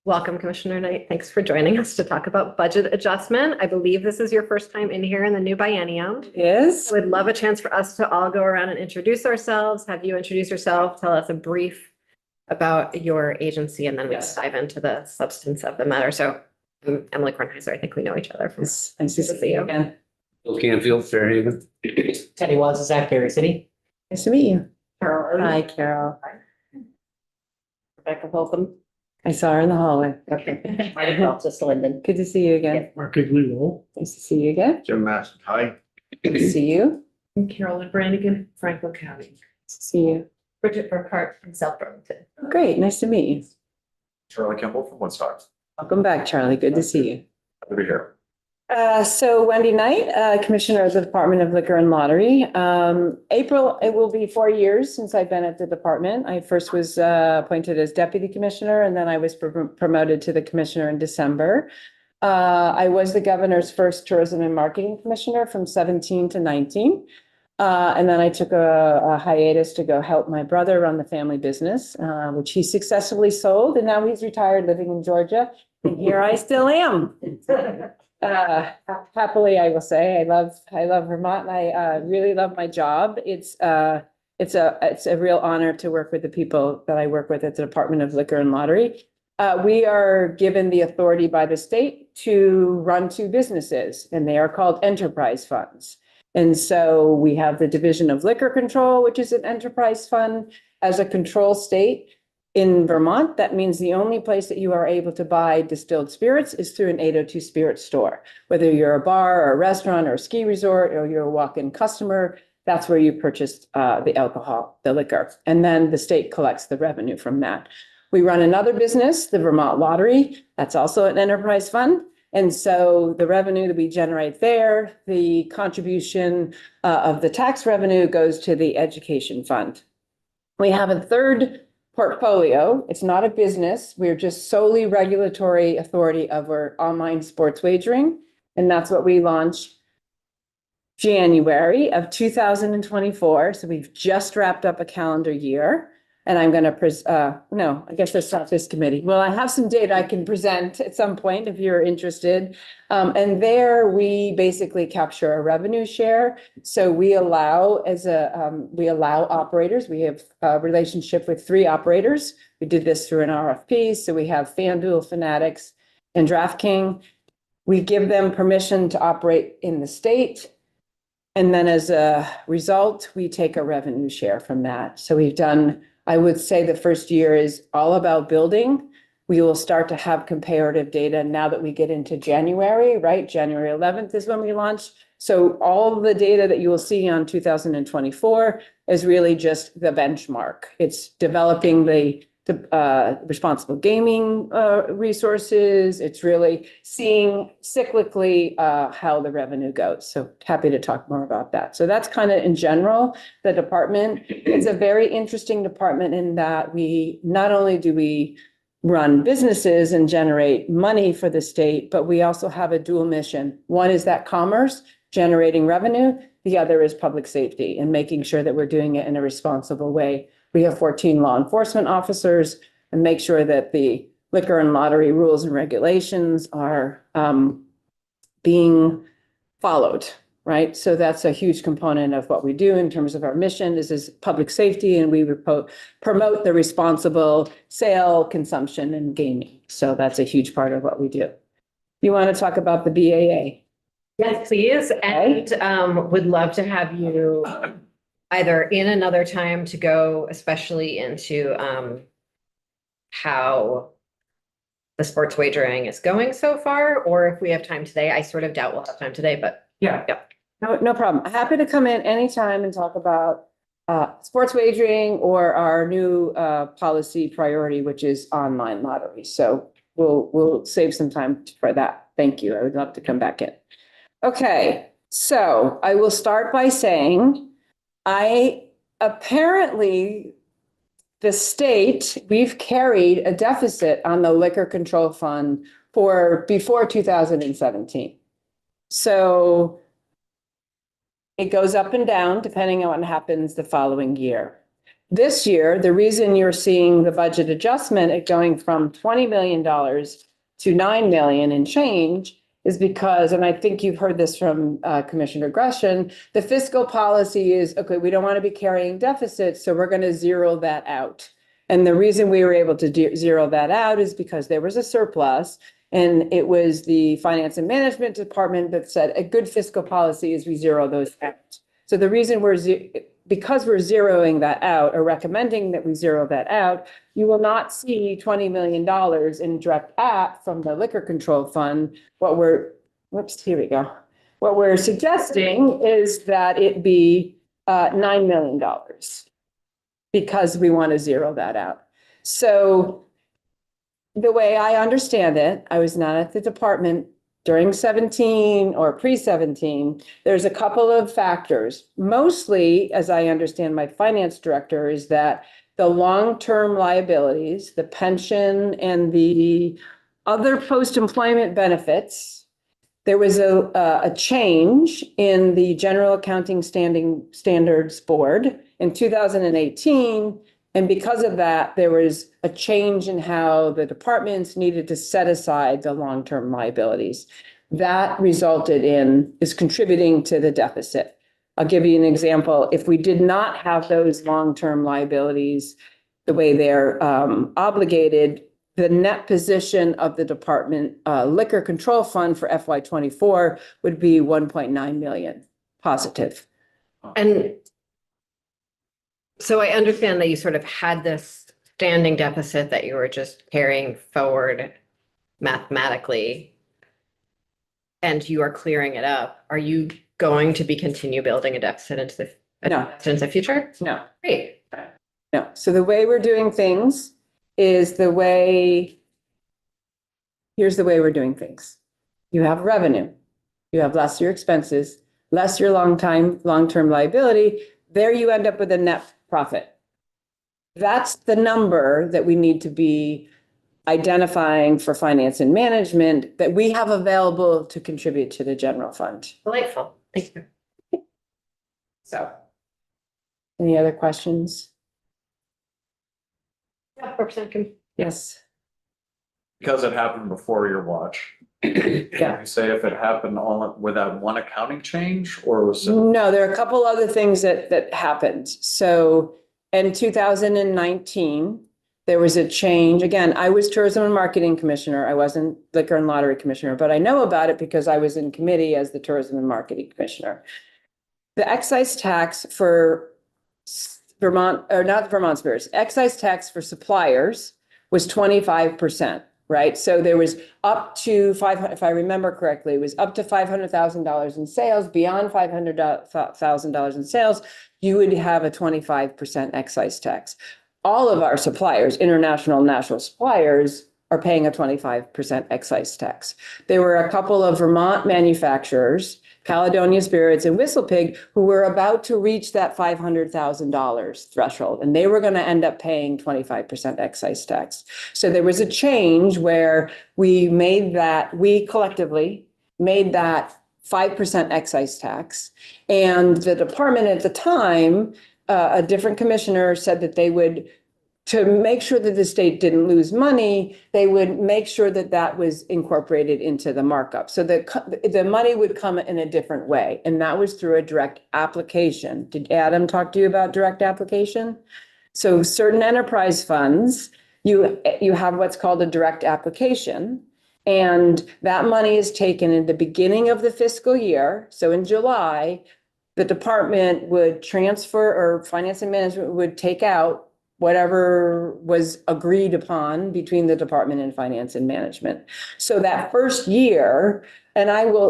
Welcome, Commissioner Knight. Thanks for joining us to talk about budget adjustment. I believe this is your first time in here in the new biennium. Yes. I would love a chance for us to all go around and introduce ourselves, have you introduce yourself, tell us a brief about your agency, and then we Yes. dive into the substance of the matter. So I'm Emily Kornheiser. I think we know each other from. Nice to see you again. Bill Canfield, Fairhaven. Teddy Wazizak, Berry City. Nice to meet you. Carol. Hi, Carol. Rebecca Holcomb. I saw her in the hallway. Okay. Might have helped us, Lyndon. Good to see you again. Mark Igloo. Nice to see you again. Jim Mass. Hi. Good to see you. Carolyn Brannigan, Franklin County. Nice to see you. Bridget Burkhart from South Burlington. Great. Nice to meet you. Charlie Kimball from Woodstock. Welcome back, Charlie. Good to see you. Happy to be here. So Wendy Knight, Commissioner of the Department of Liquor and Lottery. April, it will be 4 years since I've been at the department. I first was appointed as Deputy Commissioner, and then I was promoted to the Commissioner in December. I was the Governor's first Tourism and Marketing Commissioner from 17 to 19. And then I took a hiatus to go help my brother run the family business, which he successfully sold, and now he's retired living in Georgia. And here I still am. Happily, I will say, I love Vermont, and I really love my job. It's a real honor to work with the people that I work with at the Department of Liquor and Lottery. We are given the authority by the state to run two businesses, and they are called enterprise funds. And so we have the Division of Liquor Control, which is an enterprise fund. As a control state in Vermont, that means the only place that you are able to buy distilled spirits is through an 802 spirit store. Whether you're a bar or a restaurant or a ski resort, or you're a walk-in customer, that's where you purchase the alcohol, the liquor. And then the state collects the revenue from that. We run another business, the Vermont Lottery. That's also an enterprise fund. And so the revenue that we generate there, the contribution of the tax revenue goes to the education fund. We have a third portfolio. It's not a business. We're just solely regulatory authority over online sports wagering. And that's what we launched January of 2024. So we've just wrapped up a calendar year. And I'm going to, no, I guess that's not this committee. Well, I have some data I can present at some point if you're interested. And there we basically capture a revenue share. So we allow operators, we have a relationship with 3 operators. We did this through an RFP. So we have FanDuel, Fanatics, and DraftKings. We give them permission to operate in the state. And then as a result, we take a revenue share from that. So we've done, I would say the first year is all about building. We will start to have comparative data now that we get into January, right? January 11th is when we launch. So all the data that you will see on 2024 is really just the benchmark. It's developing the responsible gaming resources. It's really seeing cyclically how the revenue goes. So happy to talk more about that. So that's kind of in general, the department. It's a very interesting department in that we not only do we run businesses and generate money for the state, but we also have a dual mission. One is that commerce, generating revenue. The other is public safety and making sure that we're doing it in a responsible way. We have 14 law enforcement officers and make sure that the liquor and lottery rules and regulations are being followed, right? So that's a huge component of what we do in terms of our mission. This is public safety, and we promote the responsible sale, consumption, and gaming. So that's a huge part of what we do. You want to talk about the BAA? Yes, please. And would love to have you either in another time to go, especially into how the sports wagering is going so far, or if we have time today. I sort of doubt we'll have time today, but Yeah. No problem. Happy to come in anytime and talk about sports wagering or our new policy priority, which is online lottery. So we'll save some time for that. Thank you. I would love to come back in. Okay, so I will start by saying apparently the state, we've carried a deficit on the liquor control fund for before 2017. So it goes up and down depending on what happens the following year. This year, the reason you're seeing the budget adjustment at going from $20 million to 9 million and change is because, and I think you've heard this from Commissioner Gresham, the fiscal policy is, okay, we don't want to be carrying deficits, so we're going to zero that out. And the reason we were able to zero that out is because there was a surplus, and it was the Finance and Management Department that said a good fiscal policy is we zero those out. So the reason because we're zeroing that out or recommending that we zero that out, you will not see $20 million in direct app from the Liquor Control Fund. What we're suggesting is that it be $9 million because we want to zero that out. So the way I understand it, I was not at the department during 17 or pre-17, there's a couple of factors. Mostly, as I understand my finance director, is that the long-term liabilities, the pension and the other post-employment benefits, there was a change in the General Accounting Standards Board in 2018. And because of that, there was a change in how the departments needed to set aside the long-term liabilities. That is contributing to the deficit. I'll give you an example. If we did not have those long-term liabilities the way they're obligated, the net position of the department liquor control fund for FY24 would be 1.9 million positive. And so I understand that you sort of had this standing deficit that you were just carrying forward mathematically, and you are clearing it up. Are you going to continue building a deficit into the future? No. Great. No. So the way we're doing things is here's the way we're doing things. You have revenue, you have less your expenses, less your long-term liability. There you end up with a net profit. That's the number that we need to be identifying for finance and management that we have available to contribute to the general fund. Delightful. Thank you. So, any other questions? Yeah, Representative. Yes. Because it happened before your watch. Yeah. Can you say if it happened all without one accounting change, or was it? No, there are a couple other things that happened. So in 2019, there was a change. Again, I was Tourism and Marketing Commissioner. I wasn't Liquor and Lottery Commissioner, but I know about it because I was in committee as the Tourism and Marketing Commissioner. The excise tax for Vermont, or not Vermont Spirits, excise tax for suppliers was 25%. Right. So there was up to if I remember correctly, it was up to $500,000 in sales. Beyond $500,000 in sales, you would have a 25% excise tax. All of our suppliers, international and national suppliers, are paying a 25% excise tax. There were a couple of Vermont manufacturers, Caledonia Spirits and Whistlepig, who were about to reach that $500,000 threshold, and they were going to end up paying 25% excise tax. So there was a change where we collectively made that 5% excise tax. And the department at the time, a different commissioner said that they would, to make sure that the state didn't lose money, they would make sure that that was incorporated into the markup. So the money would come in a different way. And that was through a direct application. Did Adam talk to you about direct application? So certain enterprise funds, you have what's called a direct application. And that money is taken in the beginning of the fiscal year. So in July, the department would transfer, or finance and management would take out whatever was agreed upon between the department and finance and management. So that first year, and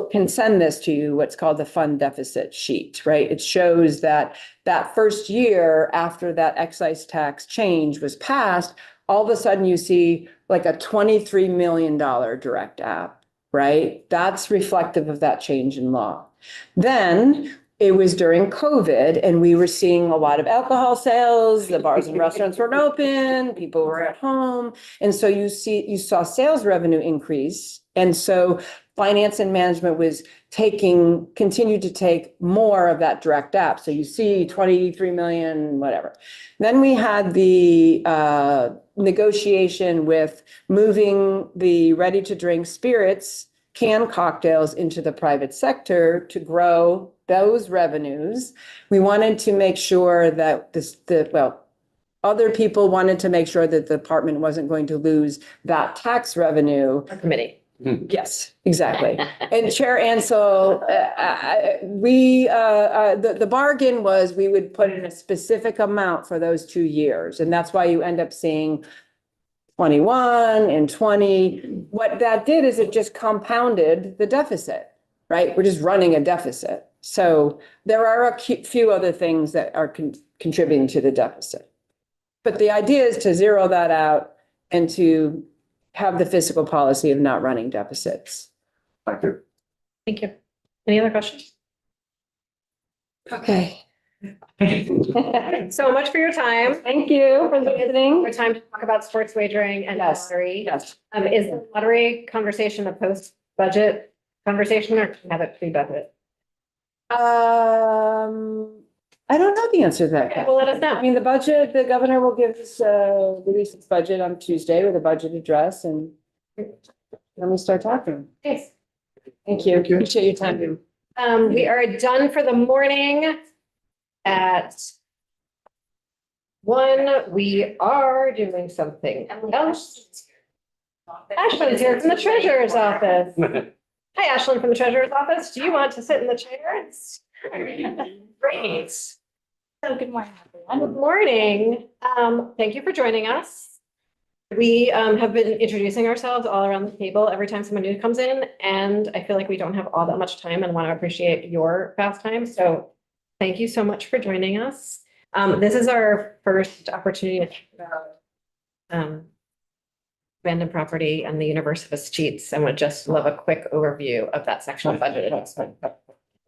can send this to you, what's called the fund deficit sheet, right? It shows that first year after that excise tax change was passed, all of a sudden you see like a $23 million direct app, right? That's reflective of that change in law. Then it was during COVID, and we were seeing a lot of alcohol sales. The bars and restaurants weren't open. People were at home. And so you saw sales revenue increase And so finance and management was continued to take more of that direct app. So you see 23 million, whatever. Then we had the negotiation with moving the ready-to-drink spirits, canned cocktails into the private sector to grow those revenues. We wanted to make sure that other people wanted to make sure that the department wasn't going to lose that tax revenue. Committee. Yes, exactly. And Chair Ansel, the bargain was we would put in a specific amount for those 2 years. And that's why you end up seeing 21 and 20. What that did is it just compounded the deficit, right? We're just running a deficit. So there are a few other things that are contributing to the deficit. But the idea is to zero that out and to have the fiscal policy of not running deficits. Thank you. Thank you. Any other questions? Okay. So much for your time. Thank you for listening. For time to talk about sports wagering and Yes. lottery. Yes. Is the lottery conversation a post-budget conversation or can we have it pre-budget? I don't know the answer to that. Okay, well, let us I know. mean, the budget, the governor will give us, release its budget on Tuesday with a budget address and then we start talking. Thanks. Thank you. Appreciate your time. We are done for the morning at 1. We are doing something else. Ashland's here from the treasurer's office. Hi, Ashlyn from the treasurer's office. Do you want to sit in the chair? Great. So good morning, Good everyone. morning. Thank you for joining us. We have been introducing ourselves all around the table every time someone new comes in, and I feel like we don't have all that much time and want to appreciate your fast time. So thank you so much for joining us. This is our first opportunity to talk about abandoned property and the universe of escheats, and would just love a quick overview of that section of budget adjustment.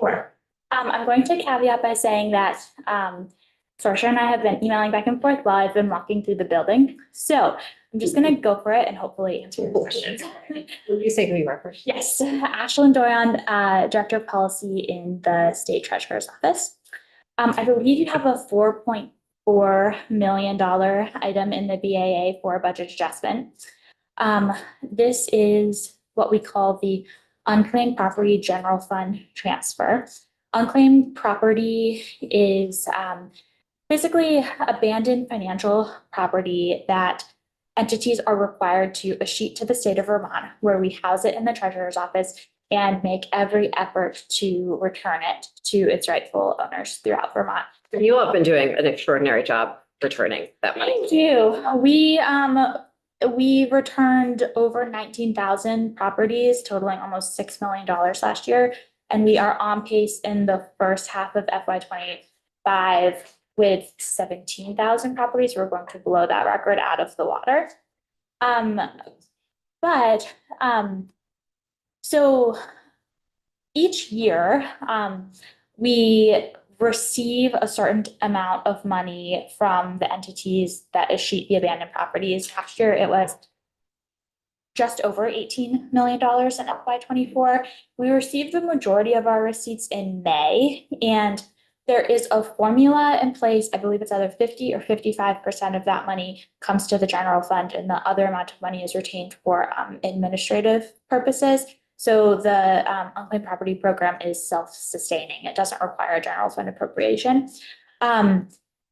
Sure. I'm going to caveat by saying that Saoirse and I have been emailing back and forth while I've been walking through the building. So I'm just going to go for it and hopefully answer your questions. Will you say who you are first? Yes, Ashlyn Doyon, Director of Policy in the State Treasurer's Office. I believe you have a $4.4 million item in the BAA for a budget adjustment. This is what we call the unclaimed property general fund transfer. Unclaimed property is basically abandoned financial property that entities are required to escheat to the state of Vermont, where we house it in the treasurer's office and make every effort to return it to its rightful owners throughout Vermont. You all have been doing an extraordinary job returning that money. Thank you. We returned over 19,000 properties totaling almost $6 million last year. And we are on pace in the first half of FY25 with 17,000 properties. We're going to blow that record out of the water. So each year, we receive a certain amount of money from the entities that escheat the abandoned properties. Last year, it was just over $18 million in FY24. We received the majority of our receipts in May, and there is a formula in place. I believe it's either 50 or 55% of that money comes to the general fund, and the other amount of money is retained for administrative purposes. So the unclaimed property program is self-sustaining. It doesn't require a general fund appropriation.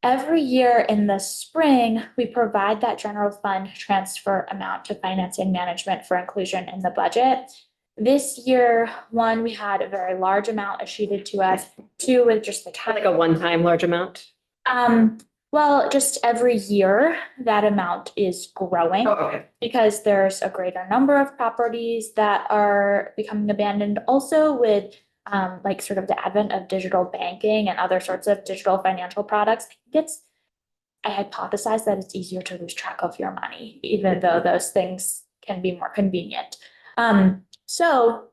Every year in the spring, we provide that general fund transfer amount to finance and management for inclusion in the budget. This year, 1, we had a very large amount escheated to us. 2, with just the Like a one-time large amount? Well, just every year that amount is growing Okay. because there's a greater number of properties that are becoming abandoned. Also with like sort of the advent of digital banking and other sorts of digital financial products, I hypothesize that it's easier to lose track of your money, even though those things can be more convenient. So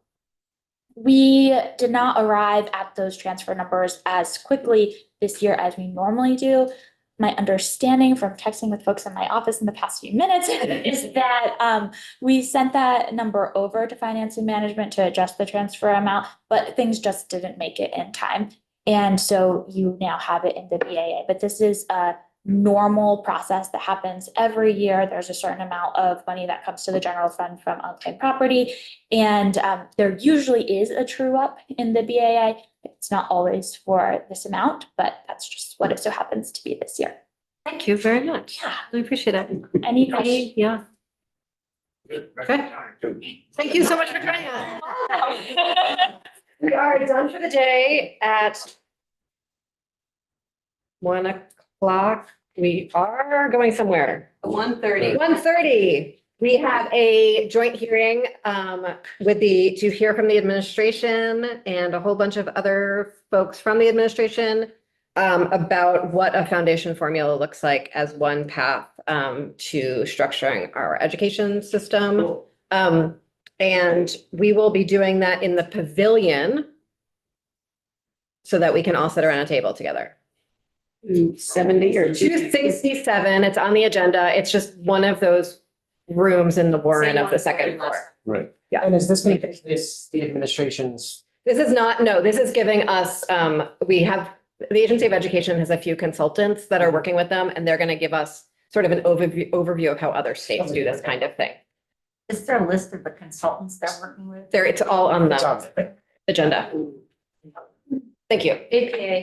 we did not arrive at those transfer numbers as quickly this year as we normally do. my understanding from texting with folks in my office in the past few minutes is that we sent that number over to finance and management to adjust the transfer amount, but things just didn't make it in time. And so you now have it in the BAA, but this is a normal process that happens every year. There's a certain amount of money that comes to the general fund from unclaimed property. And there usually is a true up in the BAA. It's not always for this amount, but that's just what it so happens to be this year. Thank you very much. I appreciate it. Any questions? Yeah. Okay. Thank you so much for joining us. We are done for the day at 1 o'clock. We are going somewhere. 1:30. 1:30. We have a joint hearing to hear from the administration and a whole bunch of other folks from the administration about what a foundation formula looks like as one path to structuring our education system. And we will be doing that in the pavilion so that we can all sit around a table together. 70 or 267, it's on the agenda. It's just one of those rooms in the Warren of the second floor. Right. And is this going to be the administration's? This is not, no, this is giving us, we have, the Agency of Education has a few consultants that are working with them, and they're going to give us sort of an overview of how other states do this kind of thing. Is there a list of the consultants they're working with? There, it's all on It's the on there. agenda. Thank you. APA.